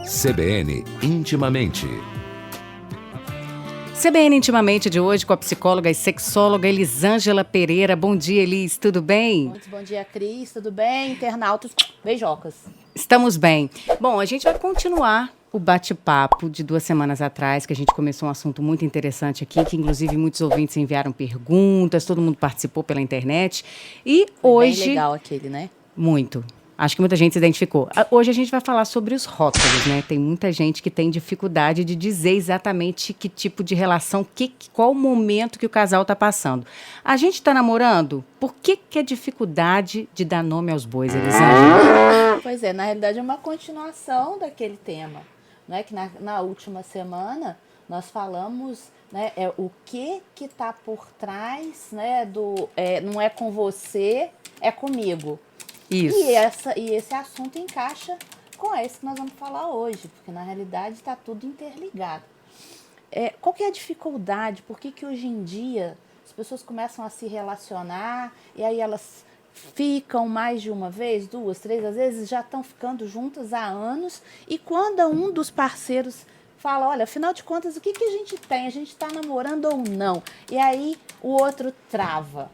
CBN Intimamente. CBN Intimamente de hoje com a psicóloga e sexóloga Elisângela Pereira. Bom dia, Elis, tudo bem? Muito bom dia, Cris, tudo bem? Internautas, beijocas. Estamos bem. Bom, a gente vai continuar o bate-papo de 2 semanas atrás, que a gente começou um assunto muito interessante aqui, que inclusive muitos ouvintes enviaram perguntas, todo mundo participou pela internet. E hoje... Bem legal aquele, né? Muito. Acho que muita gente se identificou. Hoje a gente vai falar sobre os rótulos, né? Tem muita gente que tem dificuldade de dizer exatamente que tipo de relação, qual o momento que o casal está passando. A gente está namorando? Por que é dificuldade de dar nome aos bois, Elisângela? Pois é, na realidade é uma continuação daquele tema. Não é que na última semana nós falamos, né, o que está por trás, né, não é com você, é comigo. Isso. E esse assunto encaixa com esse que nós vamos falar hoje, porque na realidade está tudo interligado. Qual que é a dificuldade? Por que hoje em dia as pessoas começam a se relacionar e aí elas ficam mais de uma vez, 2, 3, às vezes já estão ficando juntas há anos, e quando um dos parceiros fala, olha, afinal de contas, o que a gente tem? A gente está namorando ou não? E aí o outro trava.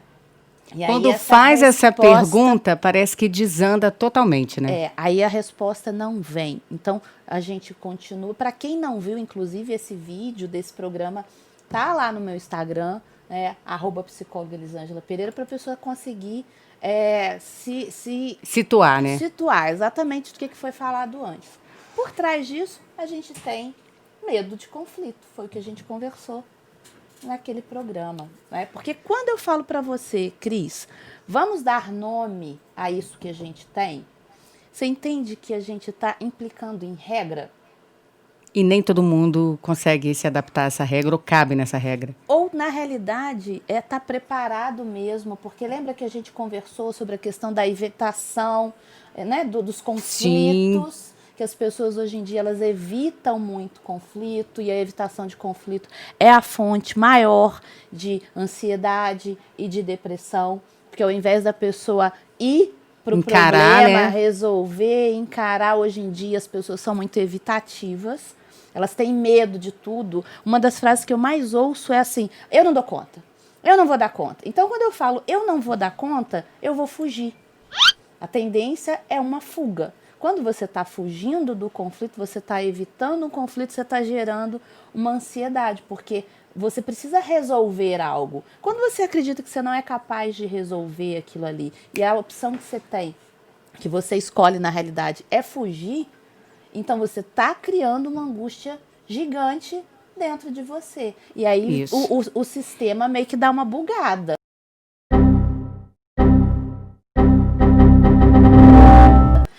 Quando faz essa pergunta, parece que desanda totalmente, né? Aí a resposta não vem. Então, a gente continua. Para quem não viu, inclusive, esse vídeo desse programa, tá lá no meu Instagram, né, @psicóloga Elisângela Pereira, para a pessoa conseguir se situar, né? Situar exatamente o que foi falado antes. Por trás disso, a gente tem medo de conflito. Foi o que a gente conversou naquele programa, né? Porque quando eu falo para você, Cris, vamos dar nome a isso que a gente tem, você entende que a gente está implicando em regra? E nem todo mundo consegue se adaptar a essa regra ou cabe nessa regra. Ou, na realidade, tá preparado mesmo, porque lembra que a gente conversou sobre a questão da evitação, né, dos conflitos? Sim. Que as pessoas hoje em dia elas evitam muito conflito, e a evitação de conflito é a fonte maior de ansiedade e de depressão, porque ao invés da pessoa ir para o problema, né, resolver, encarar, hoje em dia as pessoas são muito evitativas, elas têm medo de tudo. Uma das frases que eu mais ouço é assim, eu não dou conta, eu não vou dar conta. Então quando eu falo eu não vou dar conta, eu vou fugir. A tendência é uma fuga. Quando você está fugindo do conflito, você está evitando um conflito, você está gerando uma ansiedade, porque você precisa resolver algo. Quando você acredita que você não é capaz de resolver aquilo ali, e a opção que você tem, que você escolhe na realidade, é fugir, então você está criando uma angústia gigante dentro de você. E aí o sistema meio que dá uma bugada.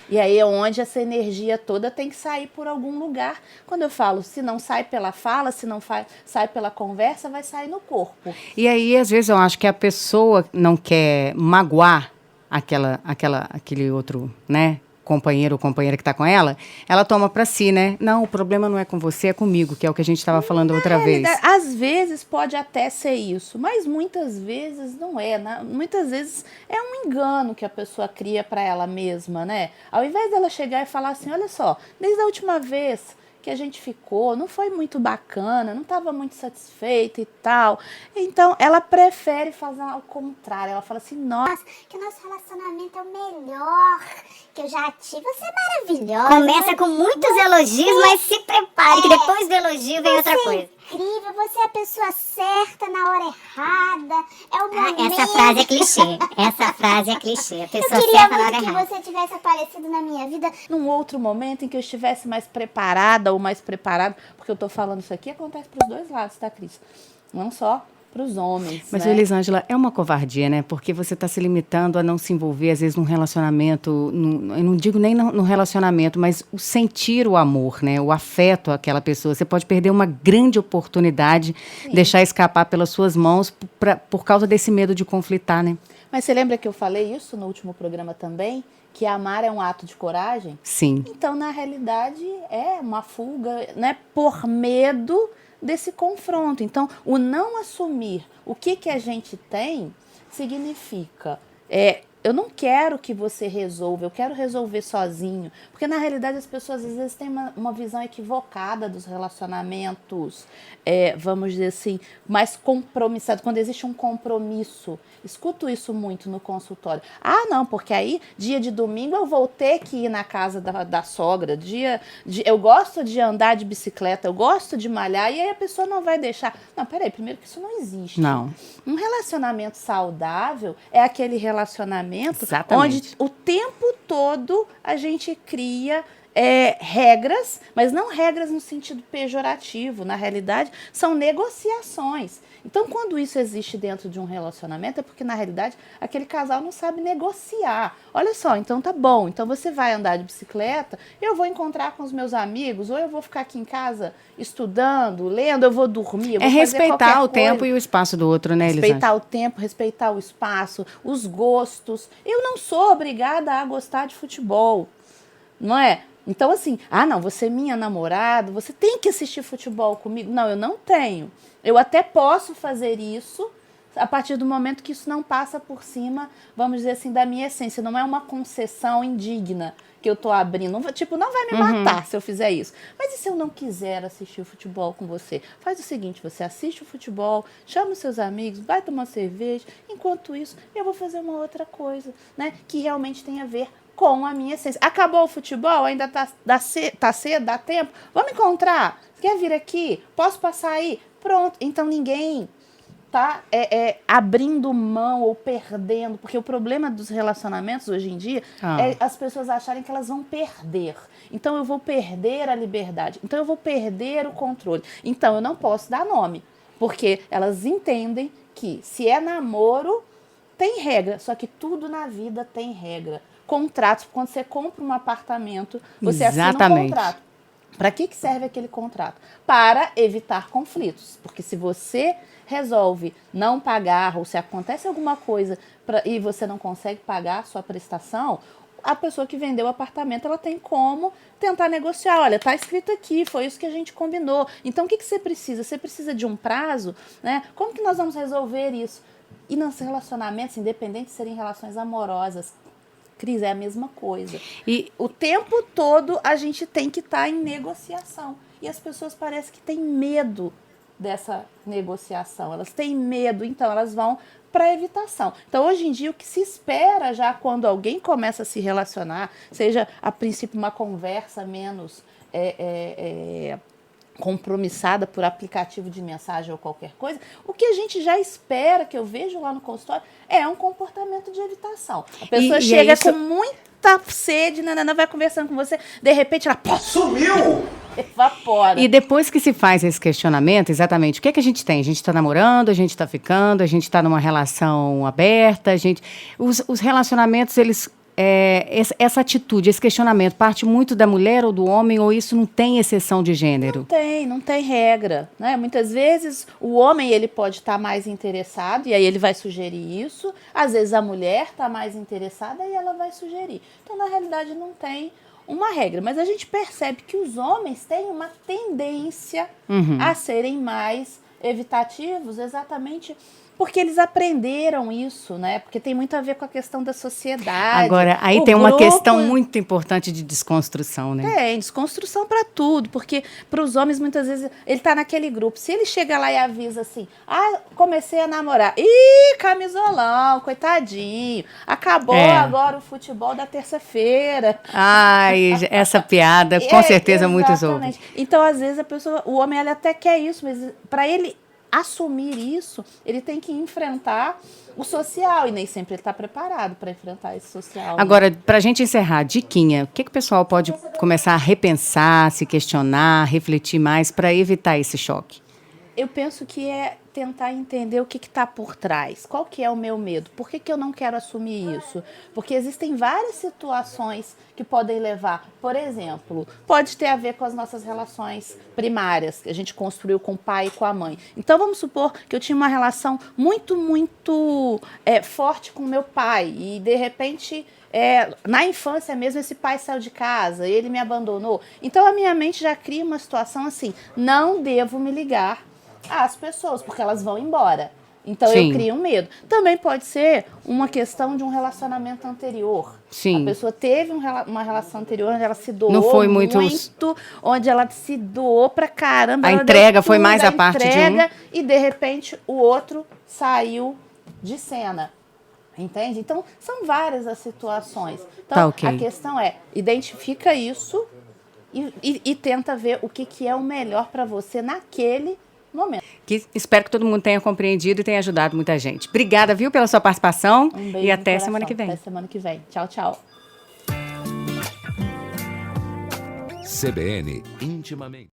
E aí é onde essa energia toda tem que sair por algum lugar. Quando eu falo, se não sai pela fala, se não sai pela conversa, vai sair no corpo. E aí, às vezes, eu acho que a pessoa não quer magoar aquele outro, né, companheiro ou companheira que está com ela, ela toma para si, né? Não, o problema não é com você, é comigo, que é o que a gente estava falando outra vez. Às vezes pode até ser isso, mas muitas vezes não é. Né? Muitas vezes é um engano que a pessoa cria para ela mesma, né? Ao invés dela chegar e falar assim, olha só, desde a última vez que a gente ficou, não foi muito bacana, não estava muito satisfeita e tal. Então, ela prefere fazer ao contrário. Ela fala assim, nossa, que o nosso relacionamento é o melhor que eu já tive. Você é maravilhosa. Começa com muitos elogios, mas se prepare, que depois do elogio vem outra coisa. Incrível, você é a pessoa certa na hora errada. É o momento. Essa frase é clichê. Essa frase é clichê. A pessoa certa na hora errada. Eu queria muito que você tivesse aparecido na minha vida num outro momento em que eu estivesse mais preparada ou mais preparado, porque eu tô falando isso aqui, acontece pros dois lados, tá, Cris? Não só pros homens. Mas, né? Elisângela, é uma covardia, né? Porque você está se limitando a não se envolver, às vezes, num relacionamento, eu não digo nem no relacionamento, mas o sentir o amor, né? O afeto àquela pessoa. Você pode perder uma grande oportunidade, deixar escapar pelas suas mãos por causa desse medo de conflitar, né? Mas você lembra que eu falei isso no último programa também? Que amar é um ato de coragem? Sim. Então, na realidade, é uma fuga, né? Por medo desse confronto. Então, o não assumir o que a gente tem significa eu não quero que você resolva, eu quero resolver sozinho. Porque, na realidade, as pessoas, às vezes, têm uma visão equivocada dos relacionamentos, vamos dizer assim, mais compromissados, quando existe um compromisso. Escuto isso muito no consultório. Ah, não, porque aí, dia de domingo, eu vou ter que ir na casa da sogra. Eu gosto de andar de bicicleta, eu gosto de malhar, e aí a pessoa não vai deixar. Não, peraí, primeiro que isso não existe. Não. Um relacionamento saudável é aquele relacionamento Exatamente. onde o tempo todo a gente cria regras, mas não regras no sentido pejorativo. Na realidade, são negociações. Então, quando isso existe dentro de um relacionamento, é porque, na realidade, aquele casal não sabe negociar. Olha só, então tá bom, então você vai andar de bicicleta, eu vou encontrar com os meus amigos, ou eu vou ficar aqui em casa estudando, lendo, eu vou dormir, eu vou fazer respeitar qualquer o tempo coisa. e o espaço do outro, né, Elisângela? Respeitar o tempo, respeitar o espaço, os gostos. Eu não sou obrigada a gostar de futebol, não é? Então, assim, não, você é minha namorada, você tem que assistir futebol comigo. Não, eu não tenho. Eu até posso fazer isso a partir do momento que isso não passa por cima, vamos dizer assim, da minha essência. Não é uma concessão indigna que eu tô abrindo. Não vai me matar se eu fizer isso. Mas e se eu não quiser assistir o futebol com você? Faz o seguinte, você assiste o futebol, chama os seus amigos, vai tomar cerveja. Enquanto isso, eu vou fazer uma outra coisa, né? Que realmente tem a ver com a minha essência. Acabou o futebol? Ainda tá cedo? Dá tempo? Vamos encontrar? Quer vir aqui? Posso passar aí? Pronto. Então ninguém tá abrindo mão ou perdendo, porque o problema dos relacionamentos hoje em dia é as pessoas acharem que elas vão perder. Então eu vou perder a liberdade. Então eu vou perder o controle. Então eu não posso dar nome, porque elas entendem que se é namoro, tem regra, só que tudo na vida tem regra. Contratos, quando você compra um apartamento, você assina um contrato. Para que serve aquele contrato? Para evitar conflitos. Porque se você resolve não pagar, ou se acontece alguma coisa e você não consegue pagar a sua prestação, a pessoa que vendeu o apartamento, ela tem como tentar negociar. Olha, está escrito aqui, foi isso que a gente combinou. Então, o que você precisa? Você precisa de um prazo, né? Como que nós vamos resolver isso? E nos relacionamentos, independente de serem relações amorosas, Cris, é a mesma coisa. E o tempo todo a gente tem que estar em negociação. E as pessoas parecem que têm medo dessa negociação. Elas têm medo, então elas vão para a evitação. Então, hoje em dia, o que se espera já quando alguém começa a se relacionar, seja a princípio uma conversa menos compromissada por aplicativo de mensagem ou qualquer coisa, o que a gente já espera, que eu vejo lá no consultório, é um comportamento de evitação. A pessoa chega com muita sede, vai conversando com você, de repente ela sumiu! Evapora. E depois que se faz esse questionamento, exatamente, o que é que a gente tem? A gente está namorando, a gente está ficando, a gente está numa relação aberta, os relacionamentos, eles... essa atitude, esse questionamento, parte muito da mulher ou do homem, ou isso não tem exceção de gênero? Não tem regra, né? Muitas vezes o homem ele pode estar mais interessado e aí ele vai sugerir isso, às vezes a mulher está mais interessada e ela vai sugerir. Então, na realidade, não tem uma regra, mas a gente percebe que os homens têm uma tendência a serem mais evitativos, exatamente porque eles aprenderam isso, né? Porque tem muito a ver com a questão da sociedade. Agora, aí tem uma questão muito importante de desconstrução, né? Tem, desconstrução para tudo, porque para os homens, muitas vezes, ele tá naquele grupo. Se ele chega lá e avisa assim, comecei a namorar. Ih, camisolão, coitadinho. Acabou agora o futebol da terça-feira. Ai, essa piada, com certeza muitos ouvem. Então, às vezes, o homem, ele até quer isso, mas para ele assumir isso, ele tem que enfrentar o social, e nem sempre ele está preparado para enfrentar esse social. Agora, para a gente encerrar, diquinha, o que o pessoal pode começar a repensar, se questionar, refletir mais para evitar esse choque? Eu penso que é tentar entender o que está por trás. Qual que é o meu medo? Por que eu não quero assumir isso? Porque existem várias situações que podem levar. Por exemplo, pode ter a ver com as nossas relações primárias, que a gente construiu com o pai e com a mãe. Então, vamos supor que eu tinha uma relação muito forte com o meu pai e, de repente... na infância mesmo, esse pai saiu de casa, ele me abandonou. Então, a minha mente já cria uma situação assim, não devo me ligar às pessoas, porque elas vão embora. Então Sim. eu crio um medo. Também pode ser uma questão de um relacionamento anterior. Sim. A pessoa teve uma relação anterior onde ela se doou Não foi muito onde ela se doou pra caramba. A ela entrega deu foi tudo, mais a parte de um. entrega, e de repente o outro saiu de cena. Entende? Então, são várias as situações. Então, Tá, ok. a questão é, identifica isso e tenta ver o que é o melhor para você naquele momento. Espero que todo mundo tenha compreendido e tenha ajudado muita gente. Obrigada, viu, pela sua participação. Um beijo E no até coração. semana que vem. Até semana que vem. Tchau, tchau. CBN Intimamente.